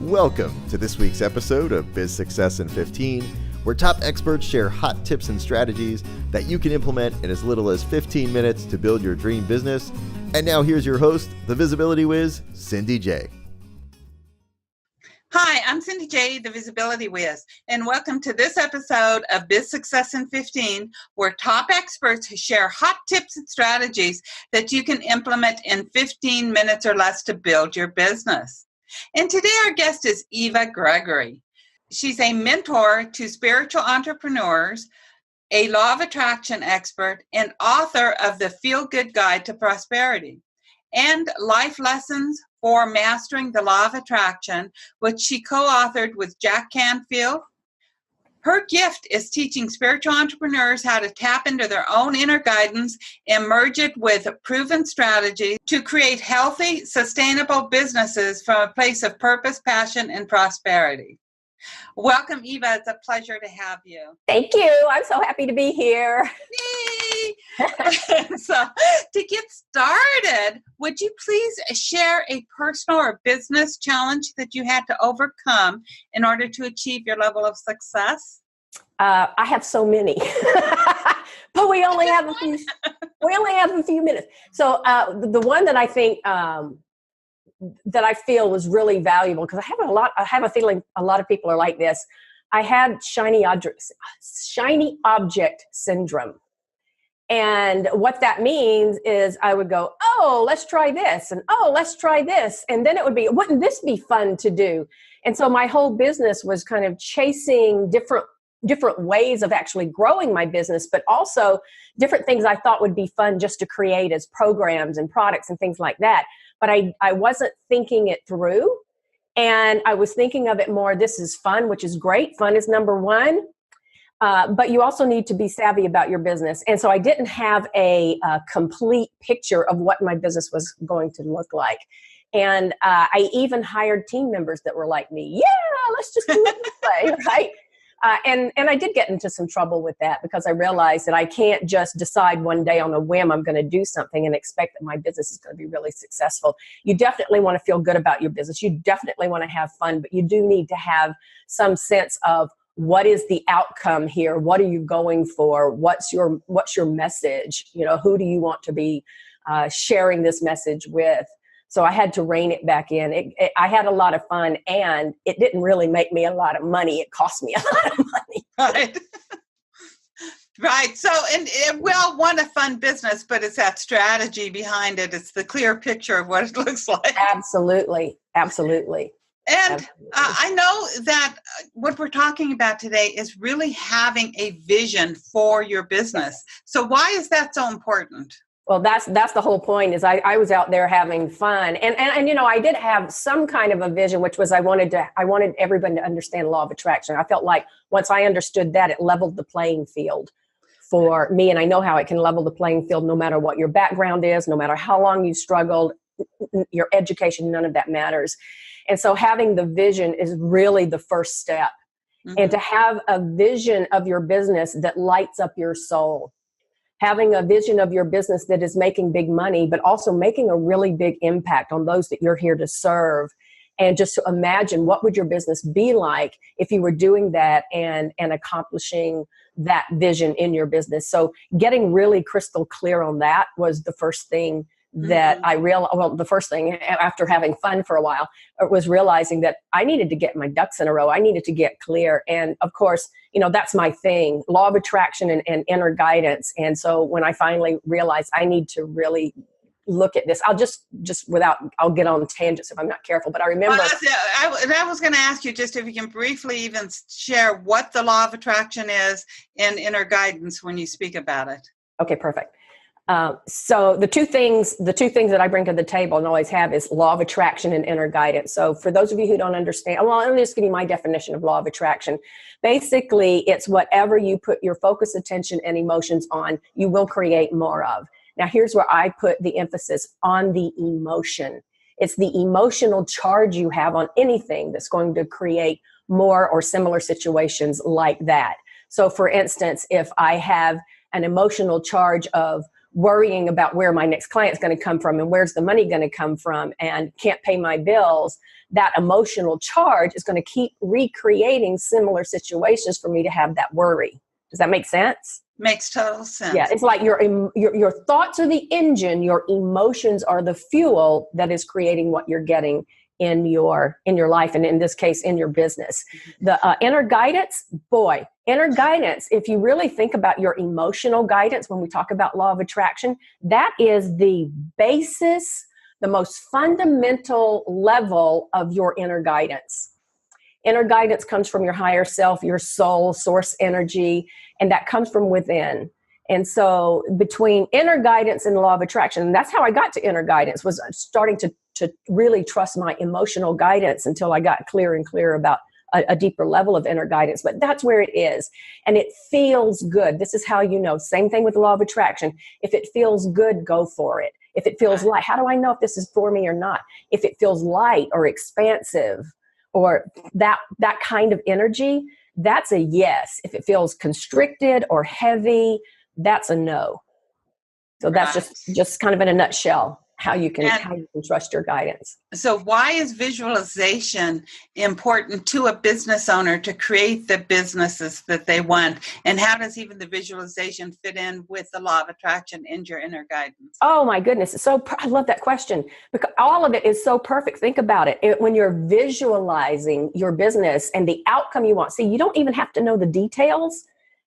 Welcome to this week's episode of Biz Success in 15, where top experts share hot tips and strategies that you can implement in as little as 15 minutes to build your dream business. And now here's your host, the Visibility Whiz, Cindy J. Hi, I'm Cindy J, the Visibility Whiz, and welcome to this episode of Biz Success in 15, where top experts share hot tips and strategies that you can implement in 15 minutes or less to build your business. And today our guest is Eva Gregory. She's a mentor to spiritual entrepreneurs, a law of attraction expert, and author of the Feel Good Guide to Prosperity, and Life Lessons for Mastering the Law of Attraction, which she co-authored with Jack Canfield. Her gift is teaching spiritual entrepreneurs how to tap into their own inner guidance and merge it with proven strategies to create healthy, sustainable businesses from a place of purpose, passion, and prosperity. Welcome, Eva. It's a pleasure to have you. Thank you. I'm so happy to be here. Yay! So, to get started, would you please share a personal or business challenge that you had to overcome in order to achieve your level of success? I have so many, but we only have a few. We only have a few minutes. So the one that I think that I feel was really valuable, because I have a feeling a lot of people are like this. I had shiny object syndrome. And what that means is I would go, oh, let's try this. And oh, let's try this. And then it would be, wouldn't this be fun to do? And so my whole business was kind of chasing different ways of actually growing my business, but also different things I thought would be fun just to create as programs and products and things like that. But I wasn't thinking it through. And I was thinking of it more, this is fun, which is great. Fun is number one. But you also need to be savvy about your business. And so I didn't have a complete picture of what my business was going to look like. And I even hired team members that were like me. Yeah, let's just do it this way, right? And I did get into some trouble with that, because I realized that I can't just decide one day on a whim I'm going to do something and expect that my business is going to be really successful. You definitely want to feel good about your business. You definitely want to have fun, but you do need to have some sense of, what is the outcome here? What are you going for? What's your message? You know, who do you want to be sharing this message with? So I had to rein it back in. I had a lot of fun, and it didn't really make me a lot of money. It cost me a lot of money. Right. Right. So, and we all want a fun business, but it's that strategy behind it. It's the clear picture of what it looks like. Absolutely. Absolutely. And I know that what we're talking about today is really having a vision for your business. So why is that so important? Well, that's the whole point. Is I was out there having fun, and you know, I did have some kind of a vision, which was I wanted everybody to understand the law of attraction. I felt like once I understood that, it leveled the playing field for me, and I know how it can level the playing field no matter what your background is, no matter how long you struggled, your education, none of that matters. And so having the vision is really the first step. Mm-hmm. And to have a vision of your business that lights up your soul, having a vision of your business that is making big money, but also making a really big impact on those that you're here to serve. And just to imagine, what would your business be like if you were doing that and accomplishing that vision in your business? So getting really crystal clear on that was the first thing that I realized. Well, the first thing after having fun for a while was realizing that I needed to get my ducks in a row. I needed to get clear. And of course, you know, that's my thing, law of attraction and inner guidance. And so when I finally realized I need to really look at this, I'll I'll get on tangents if I'm not careful, but I remember. I was going to ask you just if you can briefly even share what the law of attraction is and inner guidance when you speak about it. Okay, perfect. So the two things that I bring to the table and always have is law of attraction and inner guidance. So for those of you who don't understand, well, let me just give you my definition of law of attraction. Basically, it's whatever you put your focus, attention, and emotions on, you will create more of. Now, here's where I put the emphasis on the emotion. It's the emotional charge you have on anything that's going to create more or similar situations like that. So for instance, if I have an emotional charge of worrying about where my next client's going to come from and where's the money going to come from and can't pay my bills, that emotional charge is going to keep recreating similar situations for me to have that worry. Does that make sense? Makes total sense. Yeah, it's like your thoughts are the engine, your emotions are the fuel that is creating what you're getting in your life, and in this case, in your business. The inner guidance, if you really think about your emotional guidance, when we talk about law of attraction, that is the basis, the most fundamental level of your inner guidance. Inner guidance comes from your higher self, your soul, source energy, and that comes from within. And so between inner guidance and the law of attraction, and that's how I got to inner guidance, was starting to really trust my emotional guidance until I got clearer and clearer about a deeper level of inner guidance. But that's where it is. And it feels good. This is how you know. Same thing with the law of attraction. If it feels good, go for it. If it feels light, how do I know if this is for me or not? If it feels light or expansive or that kind of energy, that's a yes. If it feels constricted or heavy, that's a no. So that's just kind of in a nutshell how you can trust your guidance. So why is visualization important to a business owner to create the businesses that they want? And how does even the visualization fit in with the law of attraction and your inner guidance? Oh my goodness. I love that question because all of it is so perfect. Think about it. When you're visualizing your business and the outcome you want, see, you don't even have to know the details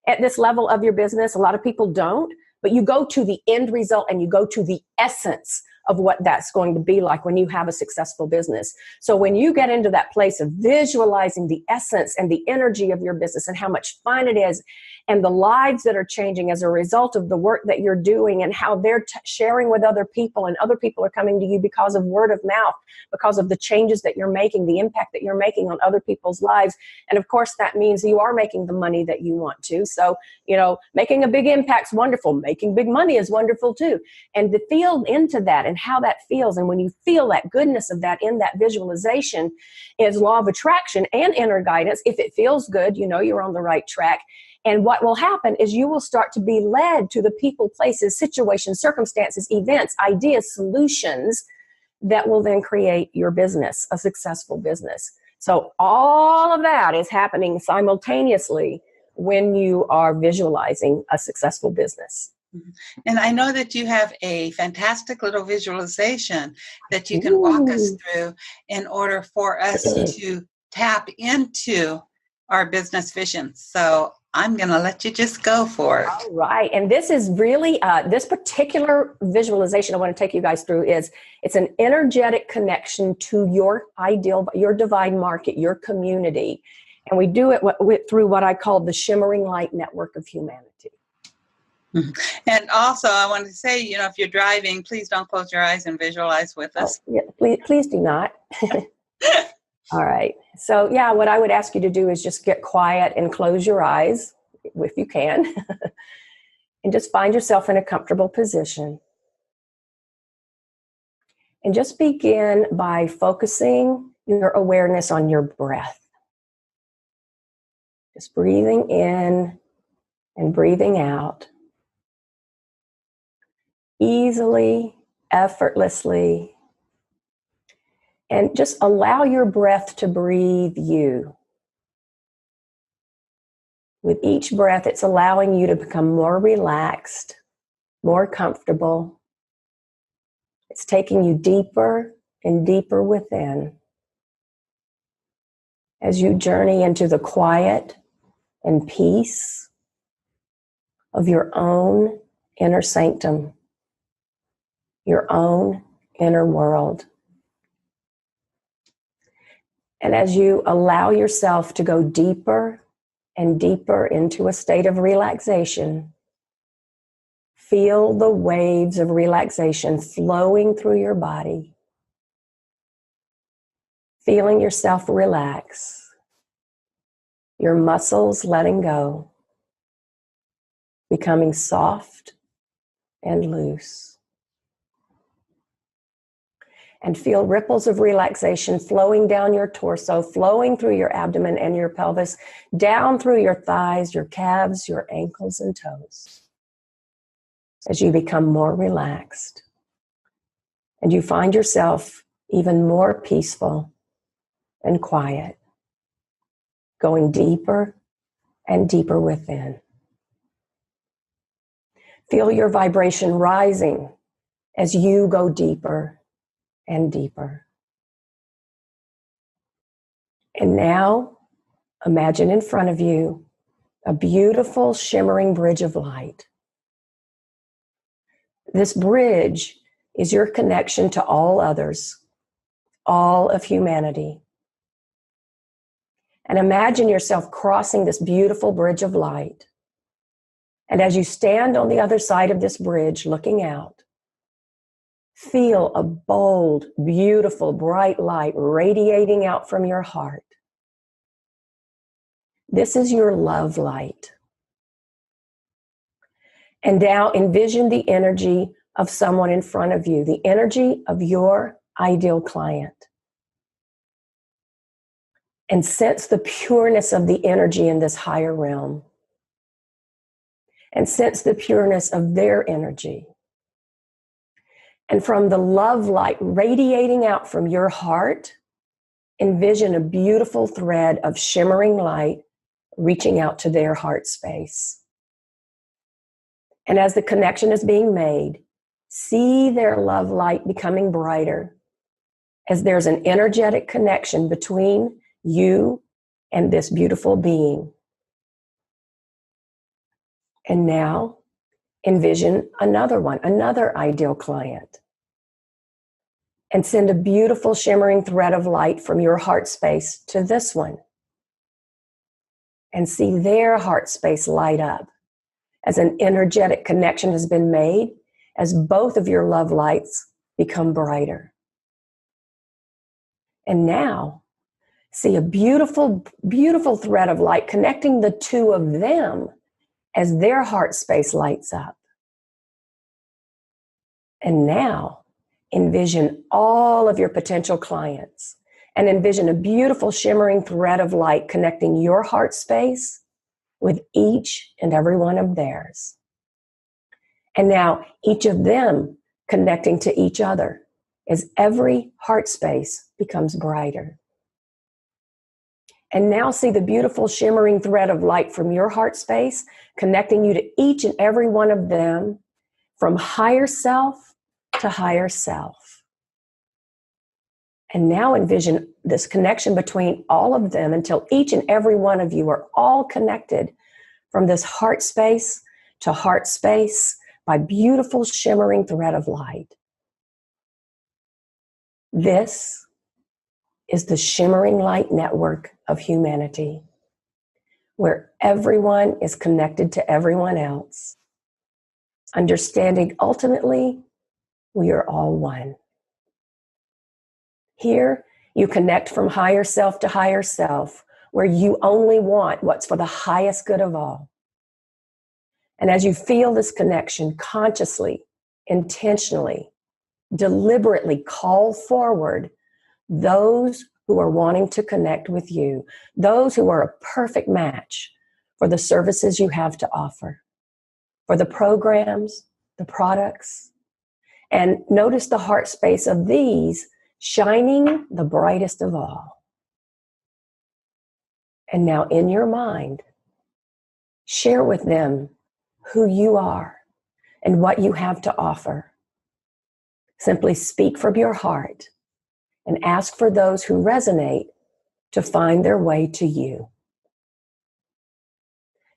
at this level of your business. A lot of people don't, but you go to the end result and you go to the essence of what that's going to be like when you have a successful business. So when you get into that place of visualizing the essence and the energy of your business and how much fun it is and the lives that are changing as a result of the work that you're doing and how they're sharing with other people and other people are coming to you because of word of mouth, because of the changes that you're making, the impact that you're making on other people's lives. And of course, that means you are making the money that you want to. So, making a big impact's wonderful. Making big money is wonderful too. And to feel into that and how that feels, and when you feel that goodness of that in that visualization is law of attraction and inner guidance. If it feels good, you're on the right track. And what will happen is you will start to be led to the people, places, situations, circumstances, events, ideas, solutions that will then create your business, a successful business. So all of that is happening simultaneously when you are visualizing a successful business. And I know that you have a fantastic little visualization that you can walk us through in order for us to tap into our business vision. So I'm going to let you just go for it. All right. And this is really, this particular visualization I want to take you guys through it's an energetic connection to your ideal, your divine market, your community. And we do it through what I call the shimmering light network of humanity. And also, I want to say, if you're driving, please don't close your eyes and visualize with us. Oh, yeah, please do not. All right. So, what I would ask you to do is just get quiet and close your eyes, if you can, and just find yourself in a comfortable position. And just begin by focusing your awareness on your breath. Just breathing in and breathing out. Easily, effortlessly, and just allow your breath to breathe you. With each breath, it's allowing you to become more relaxed, more comfortable. It's taking you deeper and deeper within as you journey into the quiet and peace of your own inner sanctum, your own inner world. And as you allow yourself to go deeper and deeper into a state of relaxation, feel the waves of relaxation flowing through your body, feeling yourself relax, your muscles letting go, becoming soft and loose. And feel ripples of relaxation flowing down your torso, flowing through your abdomen and your pelvis, down through your thighs, your calves, your ankles and toes. as you become more relaxed and you find yourself even more peaceful and quiet, going deeper and deeper within. Feel your vibration rising as you go deeper and deeper. And now, imagine in front of you a beautiful shimmering bridge of light. This bridge is your connection to all others, all of humanity. And imagine yourself crossing this beautiful bridge of light. And as you stand on the other side of this bridge looking out, feel a bold, beautiful, bright light radiating out from your heart. This is your love light. And now envision the energy of someone in front of you, the energy of your ideal client. And sense the pureness of the energy in this higher realm. And sense the pureness of their energy. And from the love light radiating out from your heart, envision a beautiful thread of shimmering light reaching out to their heart space. And as the connection is being made, see their love light becoming brighter as there's an energetic connection between you and this beautiful being. And now, envision another one, another ideal client. And send a beautiful shimmering thread of light from your heart space to this one. And see their heart space light up as an energetic connection has been made as both of your love lights become brighter. And now, see a beautiful, beautiful thread of light connecting the two of them as their heart space lights up. And now, envision all of your potential clients and envision a beautiful shimmering thread of light connecting your heart space with each and every one of theirs. And now each of them connecting to each other as every heart space becomes brighter. And now see the beautiful shimmering thread of light from your heart space connecting you to each and every one of them from higher self to higher self. And now envision this connection between all of them until each and every one of you are all connected from this heart space to heart space by beautiful shimmering thread of light. This is the shimmering light network of humanity, where everyone is connected to everyone else, understanding ultimately we are all one. Here, you connect from higher self to higher self, where you only want what's for the highest good of all. And as you feel this connection, consciously, intentionally, deliberately call forward those who are wanting to connect with you, those who are a perfect match for the services you have to offer, for the programs, the products. And notice the heart space of these shining the brightest of all. And now in your mind, share with them who you are and what you have to offer. Simply speak from your heart and ask for those who resonate to find their way to you.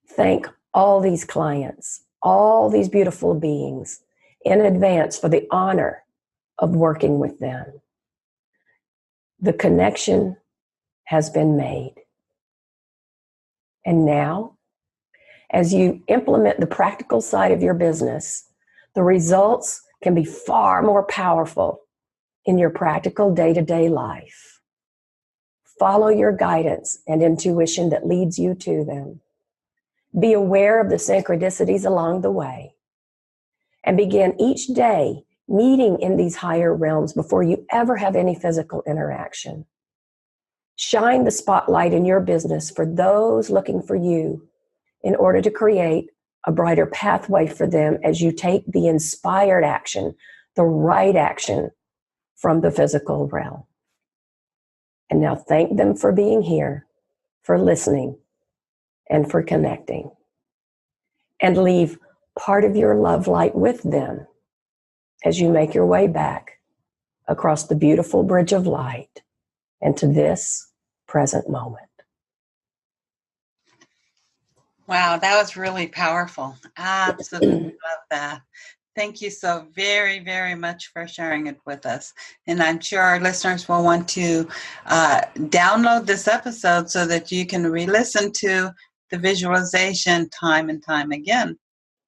Thank all these clients, all these beautiful beings in advance for the honor of working with them. The connection has been made. And now, as you implement the practical side of your business, the results can be far more powerful in your practical day-to-day life. Follow your guidance and intuition that leads you to them. Be aware of the synchronicities along the way. And begin each day meeting in these higher realms before you ever have any physical interaction. Shine the spotlight in your business for those looking for you in order to create a brighter pathway for them as you take the inspired action, the right action from the physical realm. And now thank them for being here, for listening, and for connecting. And leave part of your love light with them as you make your way back across the beautiful bridge of light into this present moment. Wow, that was really powerful. Absolutely love that. Thank you so very, very much for sharing it with us. And I'm sure our listeners will want to download this episode so that you can re-listen to the visualization time and time again.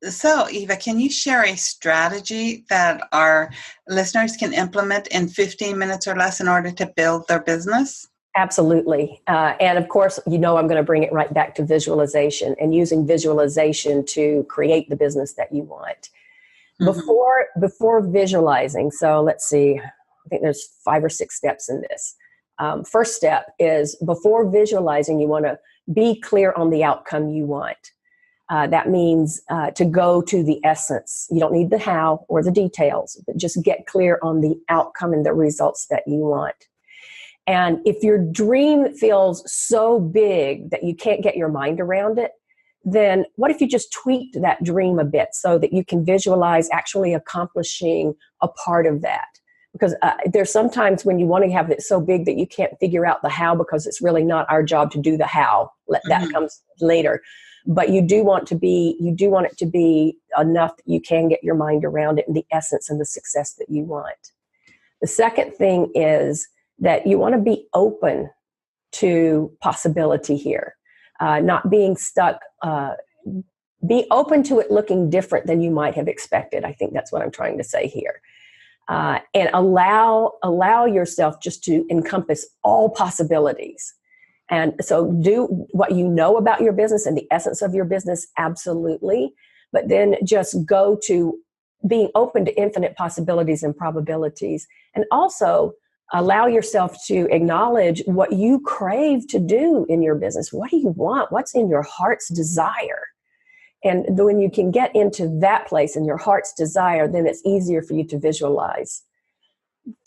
So, Eva, can you share a strategy that our listeners can implement in 15 minutes or less in order to build their business? Absolutely. And of course, I'm going to bring it right back to visualization and using visualization to create the business that you want. Mm-hmm. Before visualizing, so let's see, I think there's 5 or 6 steps in this. First step is before visualizing, you want to be clear on the outcome you want. That means to go to the essence. You don't need the how or the details, but just get clear on the outcome and the results that you want. And if your dream feels so big that you can't get your mind around it, then what if you just tweaked that dream a bit so that you can visualize actually accomplishing a part of that? Because there's sometimes when you want to have it so big that you can't figure out the how because it's really not our job to do the how. That comes later. But you do want it to be enough that you can get your mind around it and the essence and the success that you want. The second thing is that you want to be open to possibility here, not being stuck. Be open to it looking different than you might have expected. I think that's what I'm trying to say here. And allow yourself just to encompass all possibilities. And so do what you know about your business and the essence of your business, absolutely. But then just go to being open to infinite possibilities and probabilities. And also allow yourself to acknowledge what you crave to do in your business. What do you want? What's in your heart's desire? And when you can get into that place in your heart's desire, then it's easier for you to visualize.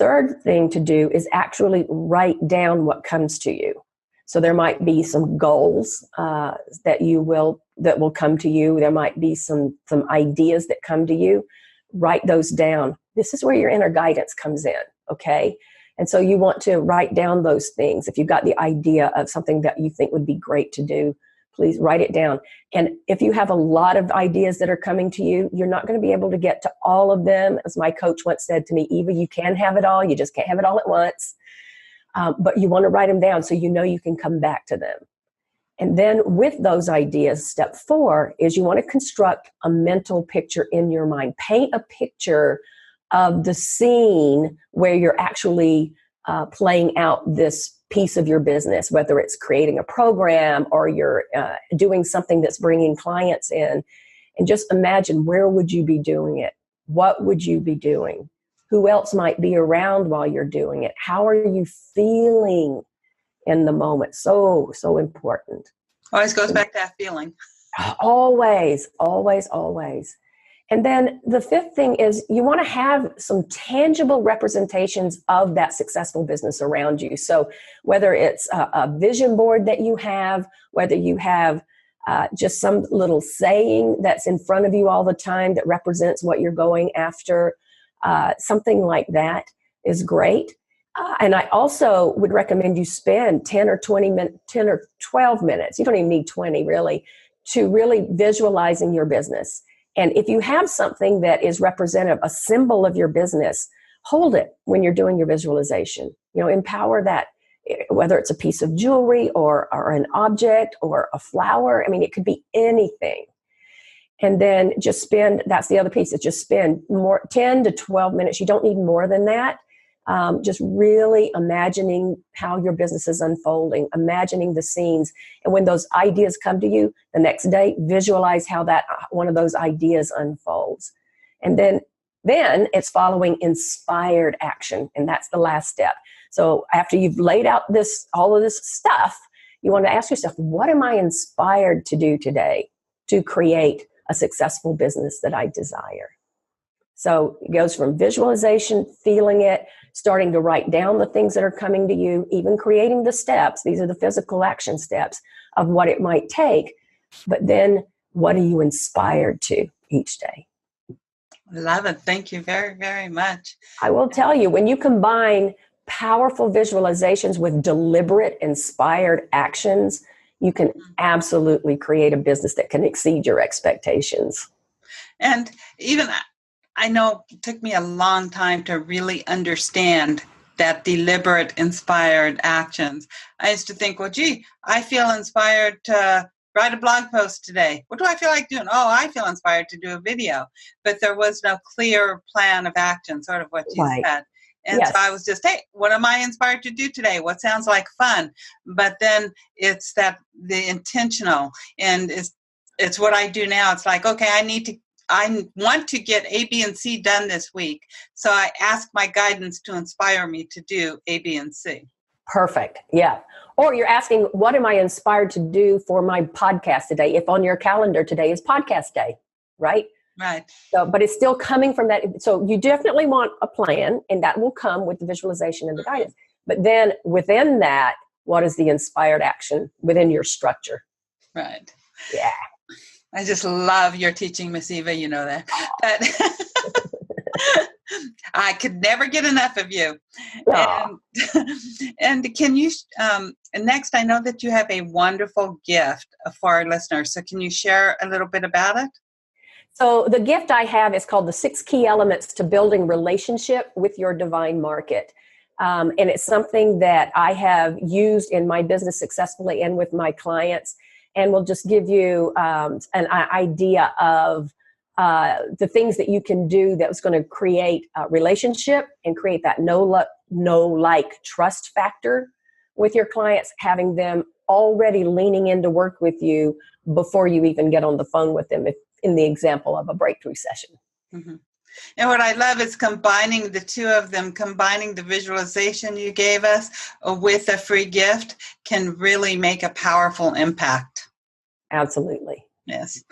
Third thing to do is actually write down what comes to you. So there might be some goals that will come to you. There might be some ideas that come to you. Write those down. This is where your inner guidance comes in, okay? And so you want to write down those things. If you've got the idea of something that you think would be great to do, please write it down. And if you have a lot of ideas that are coming to you, you're not going to be able to get to all of them. As my coach once said to me, Eva, you can have it all. You just can't have it all at once. But you want to write them down so you know you can come back to them. And then with those ideas, step 4 is you want to construct a mental picture in your mind. Paint a picture of the scene where you're actually playing out this piece of your business, whether it's creating a program or you're doing something that's bringing clients in. And just imagine, where would you be doing it? What would you be doing? Who else might be around while you're doing it? How are you feeling in the moment? So important. Always goes back to that feeling. Always, always, always. And then the 5th thing is you want to have some tangible representations of that successful business around you. So whether it's a vision board that you have, whether you have just some little saying that's in front of you all the time that represents what you're going after, something like that is great. And I also would recommend you spend 10 or 12 minutes. You don't even need 20 really, to really visualizing your business. And if you have something that is representative, a symbol of your business, hold it when you're doing your visualization. Empower that, whether it's a piece of jewelry or an object or a flower. I mean, it could be anything. And then that's the other piece, is just spend 10 to 12 minutes. You don't need more than that. Just really imagining how your business is unfolding, imagining the scenes. And when those ideas come to you the next day, visualize how that one of those ideas unfolds. And then it's following inspired action. And that's the last step. So after you've laid out all of this stuff, you want to ask yourself, what am I inspired to do today to create a successful business that I desire. So it goes from visualization, feeling it, starting to write down the things that are coming to you, even creating the steps. These are the physical action steps of what it might take. But then what are you inspired to each day? Love it. Thank you very, very much. I will tell you, when you combine powerful visualizations with deliberate, inspired actions, you can absolutely create a business that can exceed your expectations. And even I know it took me a long time to really understand that deliberate, inspired actions. I used to think, well, gee, I feel inspired to write a blog post today. What do I feel like doing? Oh, I feel inspired to do a video. But there was no clear plan of action, sort of what you said. And yes. So I was just, hey, what am I inspired to do today? What sounds like fun? But then it's that the intentional, and it's what I do now. It's like, okay, I want to get A, B, and C done this week. So I ask my guidance to inspire me to do A, B, and C. Perfect. Yeah. Or you're asking, what am I inspired to do for my podcast today? If on your calendar today is podcast day, right? Right. So, but it's still coming from that. So you definitely want a plan, and that will come with the visualization and the guidance. But then within that, what is the inspired action within your structure? Right. Yeah. I just love your teaching, Miss Eva. You know that. But I could never get enough of you. And can you, next, I know that you have a wonderful gift for our listeners. So can you share a little bit about it? So the gift I have is called the 6 Key Elements to Building Relationship with Your Divine Market. And it's something that I have used in my business successfully and with my clients. And we'll just give you an idea of the things that you can do that's going to create a relationship and create that know-like trust factor with your clients, having them already leaning in to work with you before you even get on the phone with them, if in the example of a breakthrough session. Mm-hmm. And what I love is combining the two of them, combining the visualization you gave us with a free gift can really make a powerful impact. Absolutely. Yes.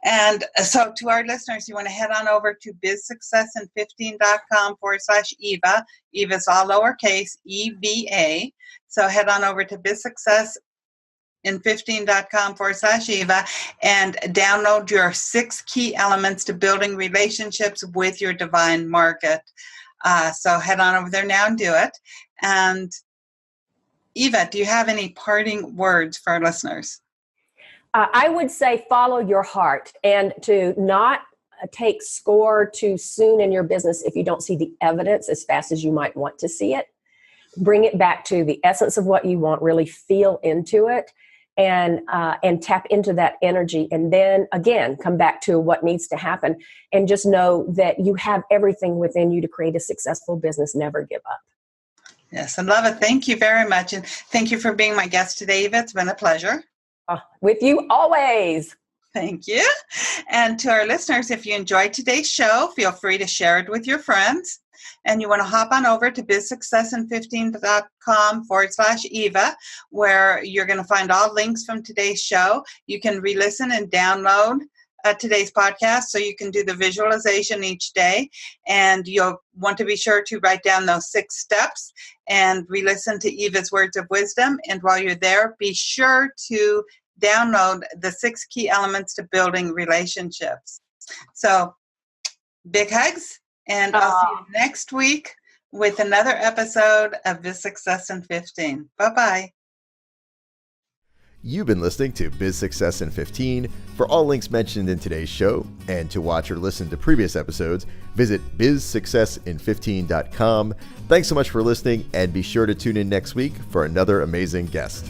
And so to our listeners, you want to head on over to bizsuccessin15.com/Eva. Eva's all lowercase, EVA. So head on over to bizsuccessin15.com/Eva and download your 6 key elements to building relationships with your divine market. So head on over there now and do it. And Eva, do you have any parting words for our listeners? I would say follow your heart, and to not take score too soon in your business if you don't see the evidence as fast as you might want to see it. Bring it back to the essence of what you want, really feel into it, and tap into that energy. And then again, come back to what needs to happen, and just know that you have everything within you to create a successful business. Never give up. Yes, I love it. Thank you very much. And thank you for being my guest today, Eva. It's been a pleasure. With you always. Thank you. And to our listeners, if you enjoyed today's show, feel free to share it with your friends. And you want to hop on over to bizsuccessin15.com/Eva, where you're going to find all links from today's show. You can re-listen and download today's podcast, so you can do the visualization each day. And you'll want to be sure to write down those 6 steps and re-listen to Eva's words of wisdom. And while you're there, be sure to download the 6 key elements to building relationships. So big hugs, and I'll see you next week with another episode of Biz Success in 15. Bye-bye. You've been listening to Biz Success in 15. For all links mentioned in today's show and to watch or listen to previous episodes, visit bizsuccessin15.com. Thanks so much for listening, and be sure to tune in next week for another amazing guest.